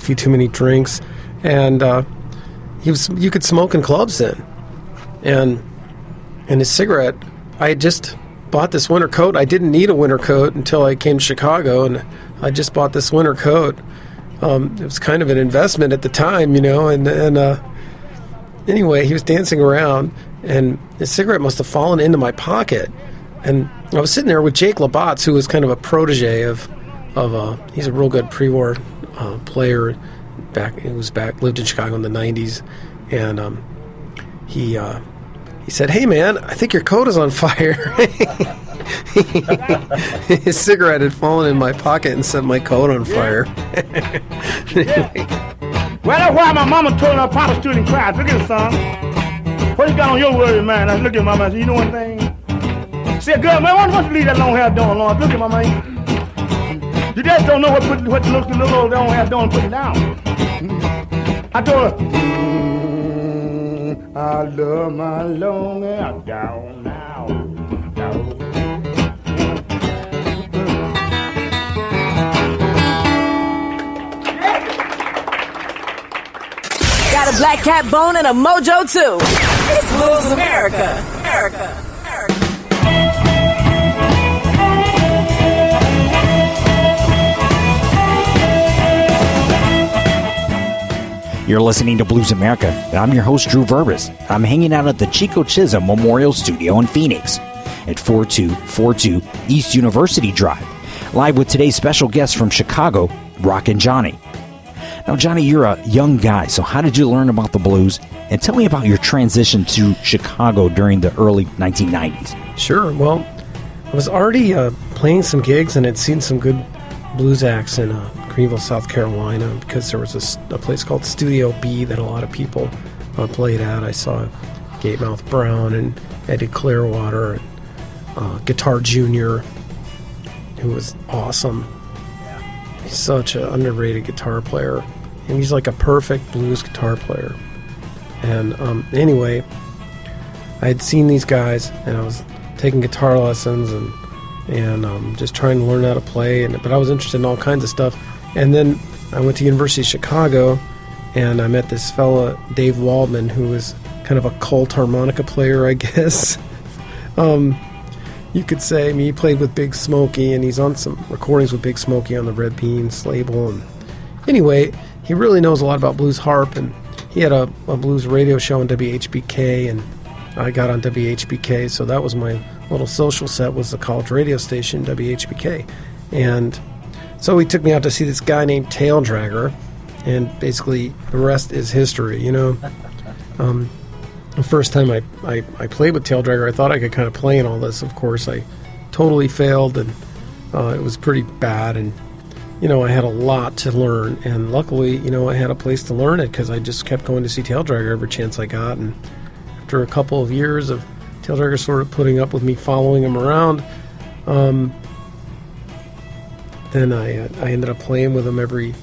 few too many drinks, and you could smoke in clubs then. And his cigarette, I had just bought this winter coat. I didn't need a winter coat until I came to Chicago, and I just bought this winter coat. It was kind of an investment at the time, and anyway, he was dancing around, and his cigarette must have fallen into my pocket. And I was sitting there with Jake Labatz, who was kind of a protege of he's a real good pre-war player. Lived in Chicago in the 90s, and he said, "Hey man, I think your coat is on fire." His cigarette had fallen in my pocket and set my coat on fire. Well, that's why my mama told her papa stood and cried. Look at the son. What you got on your worry, man? I look at mama and said, "You know one thing?" She said, "Girl, man, why don't you leave that long hair down, Lord? Look at my man. You just don't know what looks the little long hair down and put it down." I told her, I love my long hair down now. Down. Got a black cat bone and a mojo too. It's Blues America. America. You're listening to Blues America, and I'm your host, Drew Verbis. I'm hanging out at the Chico Chisholm Memorial Studio in Phoenix at 4242 East University Drive, live with today's special guest from Chicago, Rockin Johnny. Now, Johnny, you're a young guy, so how did you learn about the blues? And tell me about your transition to Chicago during the early 1990s. Sure. Well, I was already playing some gigs and had seen some good blues acts in Greenville, South Carolina, because there was a place called Studio B that a lot of people played at. I saw Gatemouth Brown and Eddie Clearwater and Guitar Junior, who was awesome. He's such an underrated guitar player, and he's like a perfect blues guitar player. And anyway, I had seen these guys, and I was taking guitar lessons and just trying to learn how to play. But I was interested in all kinds of stuff. And then I went to University of Chicago, and I met this fella, Dave Waldman, who was kind of a cult harmonica player, I guess. You could say. I mean, he played with Big Smokey, and he's on some recordings with Big Smokey on the Red Beans label. And anyway, he really knows a lot about blues harp, and he had a blues radio show on WHBK, and I got on WHBK, so that was my little social set, was the college radio station, WHBK. And so he took me out to see this guy named Tail Dragger, and basically the rest is history, The first time I played with Tail Dragger, I thought I could kind of play in all this. Of course, I totally failed, and it was pretty bad, and, I had a lot to learn, and luckily, I had a place to learn it, because I just kept going to see Tail Dragger every chance I got, and after a couple of years of Tail Dragger sort of putting up with me following him around, then I ended up playing with him every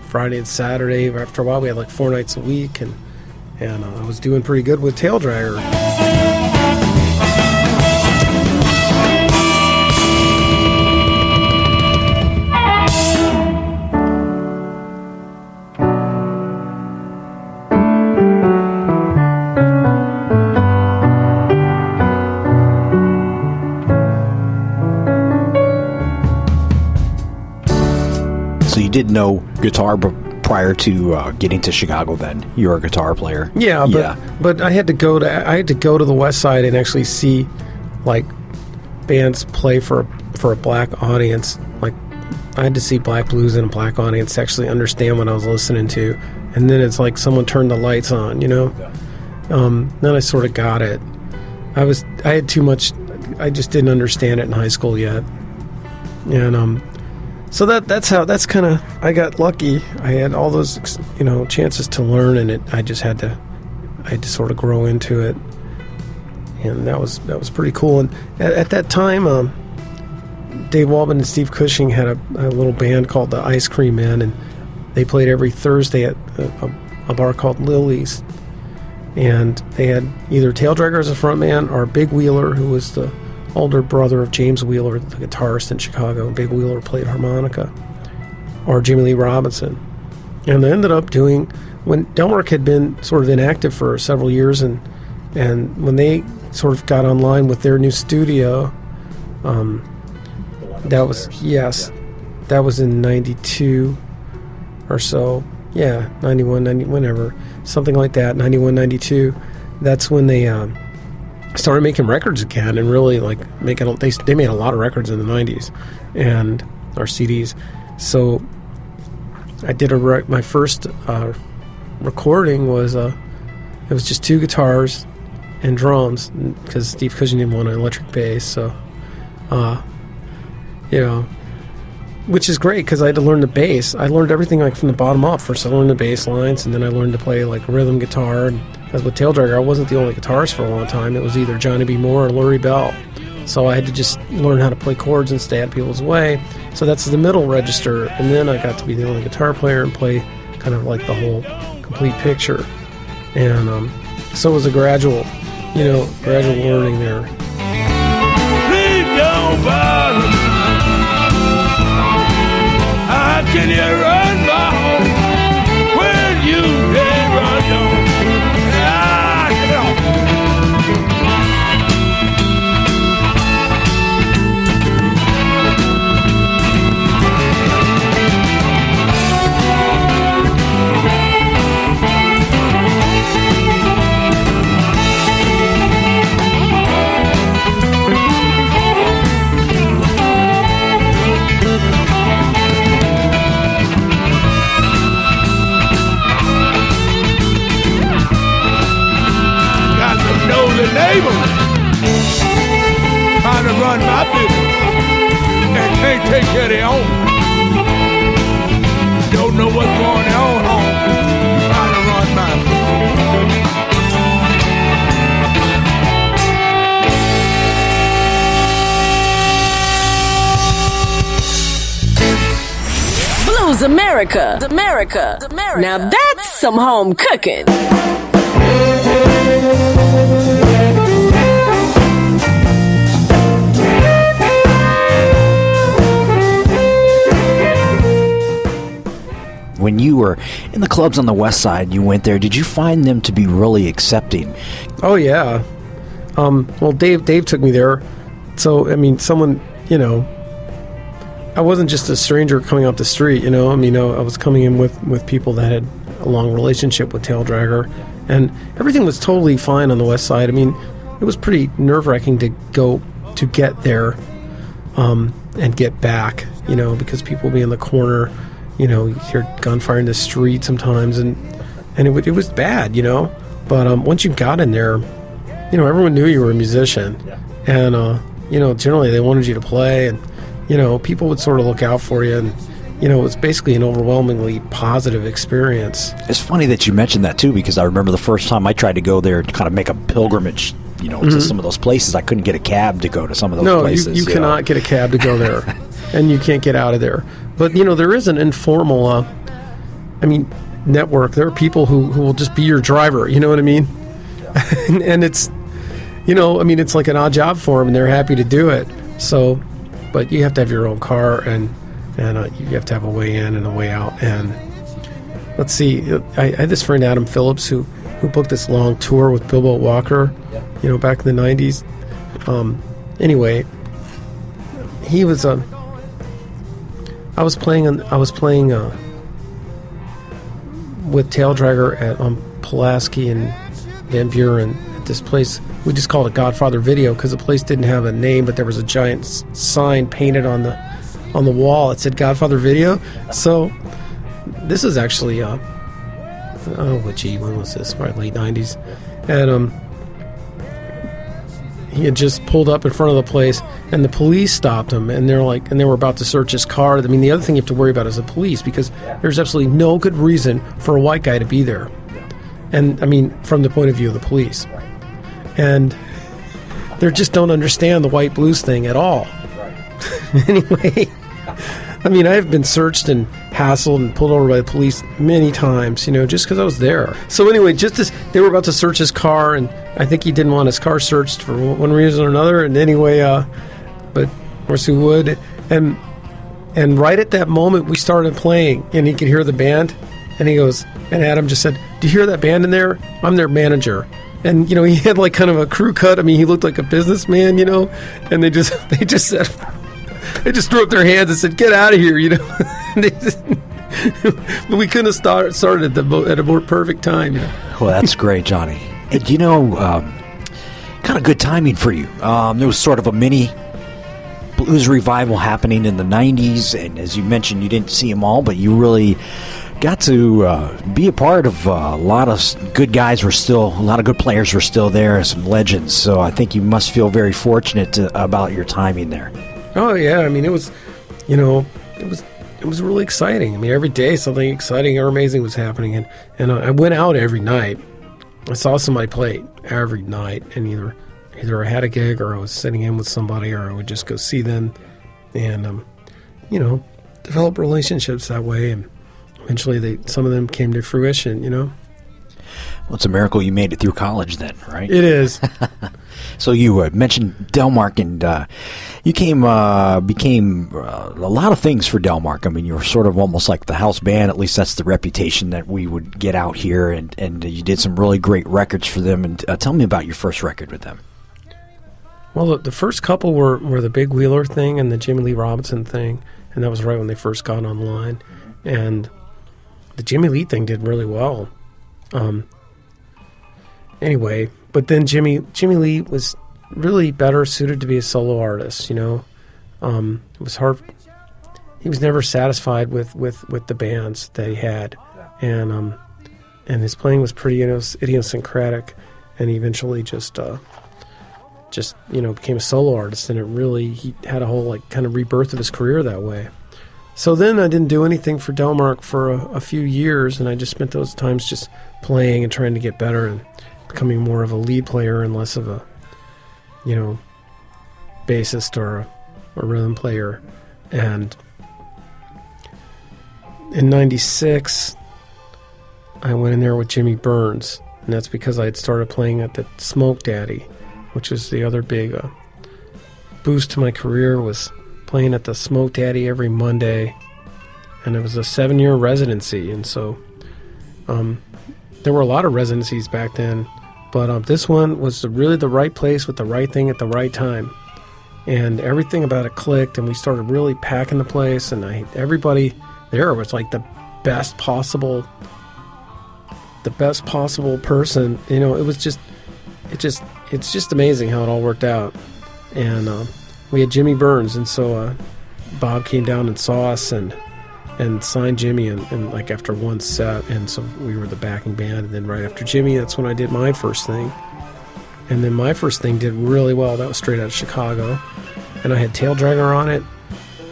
Friday and Saturday. After a while, we had like 4 nights a week, and I was doing pretty good with Tail Dragger. So you did know guitar prior to getting to Chicago. Then you were a guitar player. Yeah, but I had to go to the West Side and actually see like bands play for a black audience. Like I had to see black blues in a black audience to actually understand what I was listening to. And then it's like someone turned the lights on, Then I sort of got it. I had too much. I just didn't understand it in high school yet, and so that's kind of, I got lucky. I had all those, chances to learn, and I had to sort of grow into it, and that was pretty cool. And at that time, Dave Waldman and Steve Cushing had a little band called the Ice Cream Men, and they played every Thursday at a bar called Lily's, and they had either Tail Dragger as a frontman or Big Wheeler, who was the older brother of James Wheeler, the guitarist in Chicago. Big Wheeler played harmonica. or Jimmy Lee Robinson. And I ended up doing, when Delmark had been sort of inactive for several years, and when they sort of got online with their new studio, that was in 92 or so. Yeah, 91, 90, whenever. Something like that, 91, 92. That's when they started making records again, and really like they made a lot of records in the 90s, and our CDs. So I did my first recording was it was just 2 guitars and drums, because Steve Cushing didn't want an electric bass, so which is great because I had to learn the bass. I learned everything like from the bottom up. First I learned the bass lines, and then I learned to play like rhythm guitar. And as with Tail Dragger, I wasn't the only guitarist for a long time. It was either Johnny B. Moore or Lurie Bell. So I had to just learn how to play chords and stay out of people's way. So that's the middle register, and then I got to be the only guitar player and play kind of like the whole complete picture. And so it was a gradual learning there. Please don't bother. How can you run my home when you can't run home? Come on. The neighbors trying to run my business and can't take care of their own. Don't know what's going on home, trying to run my business. Blues America. Now that's some home cooking. When you were in the clubs on the west side, you went there, did you find them to be really accepting? Oh, yeah. Well, Dave took me there. So, I mean, someone, I wasn't just a stranger coming off the street, I was coming in with people that had a long relationship with Tail Dragger. And everything was totally fine on the west side. I mean, it was pretty nerve-wracking to get there and get back, because people would be in the corner. You hear gunfire in the street sometimes, and it was bad, But once you got in there, everyone knew you were a musician, and generally they wanted you to play, and people would sort of look out for you, and it was basically an overwhelmingly positive experience. It's funny that you mentioned that too, because I remember the first time I tried to go there and kind of make a pilgrimage, to some of those places. I couldn't get a cab to go to some of those places. No, you cannot get a cab to go there, and you can't get out of there. But, there is an informal, network. There are people who will just be your driver, you know what I mean? Yeah. And it's, it's like an odd job for them, and they're happy to do it. So, but you have to have your own car, and you have to have a way in and a way out. And let's see, I had this friend, Adam Phillips, who booked this long tour with Bilbo Walker, back in the 90s. Anyway, he was I was playing with Tail Dragger at Pulaski and Van Buren at this place. We just called it Godfather Video because the place didn't have a name, but there was a giant sign painted on the wall. It said Godfather Video. So this is actually when was this? Probably late 90s, and he had just pulled up in front of the place, and the police stopped him, and they were about to search his car. I mean, the other thing you have to worry about is the police, because there's absolutely no good reason for a white guy to be there. And, from the point of view of the police. And they just don't understand the white blues thing at all. Anyway, I've been searched and hassled and pulled over by the police many times, just because I was there. So anyway, just as they were about to search his car, and I think he didn't want his car searched for one reason or another. And anyway, but of course who would? And And right at that moment, we started playing, and he could hear the band. And he goes, and Adam just said, "Do you hear that band in there? I'm their manager." And, he had like kind of a crew cut. I mean, he looked like a businessman, and they just said, they just threw up their hands and said, "Get out of here," But we couldn't have started at a more perfect time, Well, that's great, Johnny. And, kind of good timing for you. There was sort of a mini blues revival happening in the 90s. And as you mentioned, you didn't see them all, but you really got to be a part of a lot of good guys a lot of good players were still there, some legends. So I think you must feel very fortunate about your timing there. Oh yeah, I mean it was really exciting. I mean every day something exciting or amazing was happening, and I went out every night. I saw somebody play every night, and either I had a gig or I was sitting in with somebody, or I would just go see them, and develop relationships that way, and eventually some of them came to fruition. Well, it's a miracle you made it through college then, right? It is. So you mentioned Delmark, and you became a lot of things for Delmark. I mean, you were sort of almost like the house band. At least that's the reputation that we would get out here, and you did some really great records for them. And tell me about your first record with them. Well, the first couple were the Big Wheeler thing and the Jimmy Lee Robinson thing, and that was right when they first got online. And the Jimmy Lee thing did really well. Anyway, but then Jimmy Lee was really better suited to be a solo artist. It was hard. He was never satisfied with the bands that he had, and his playing was pretty idiosyncratic, and he eventually just became a solo artist, and he had a whole kind of rebirth of his career that way. So then I didn't do anything for Delmark for a few years, and I just spent those times just playing and trying to get better and becoming more of a lead player and less of a, bassist or a rhythm player. And in '96, I went in there with Jimmy Burns, and that's because I had started playing at the Smoke Daddy, which was the other big boost to my career, was playing at the Smoke Daddy every Monday, and it was a 7-year residency, and so there were a lot of residencies back then, but this one was really the right place with the right thing at the right time, and everything about it clicked, and we started really packing the place, and everybody there was like the best possible person. It's just amazing how it all worked out, and we had Jimmy Burns, and so Bob came down and saw us and signed Jimmy and like after one set, and so we were the backing band. And then right after Jimmy, that's when I did my first thing, and then my first thing did really well. That was straight out of Chicago, and I had Tail Dragger on it.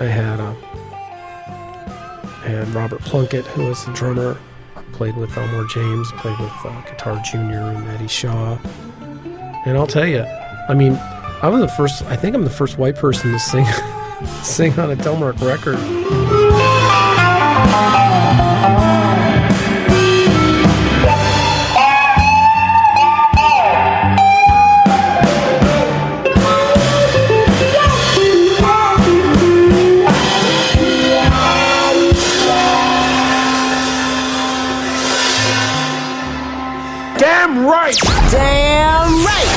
I had Robert Plunkett, who was the drummer, played with Elmore James, played with Guitar Jr. and Eddie Shaw. And I'll tell you, I mean, I think I'm the first white person to sing on a Delmark record. Damn right! Damn right!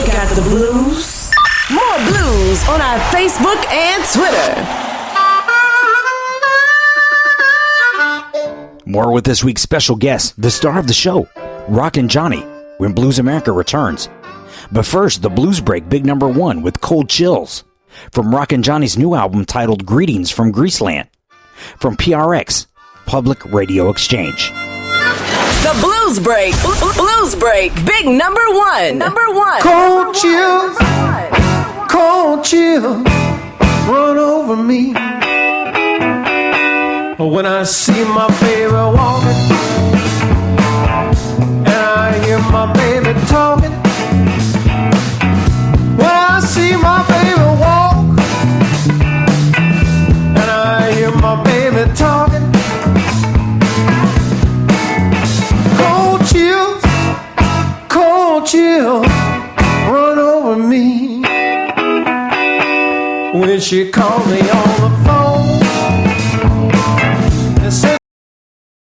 Got the blues? More blues on our Facebook and Twitter. More with this week's special guest, the star of the show, Rockin' Johnny, when Blues America returns. But first, the Blues Break, big number 1 with Cold Chills, from Rockin' Johnny's new album titled Greetings from Greaseland, from PRX, Public Radio Exchange. The Blues Break. Blues Break. Big number 1. Number 1. Cold chills, cold chills run over me when I see my baby walking, and I hear my baby talking. When I see my baby walk, and I hear my baby talking. Cold chills run over me when she called me on the phone.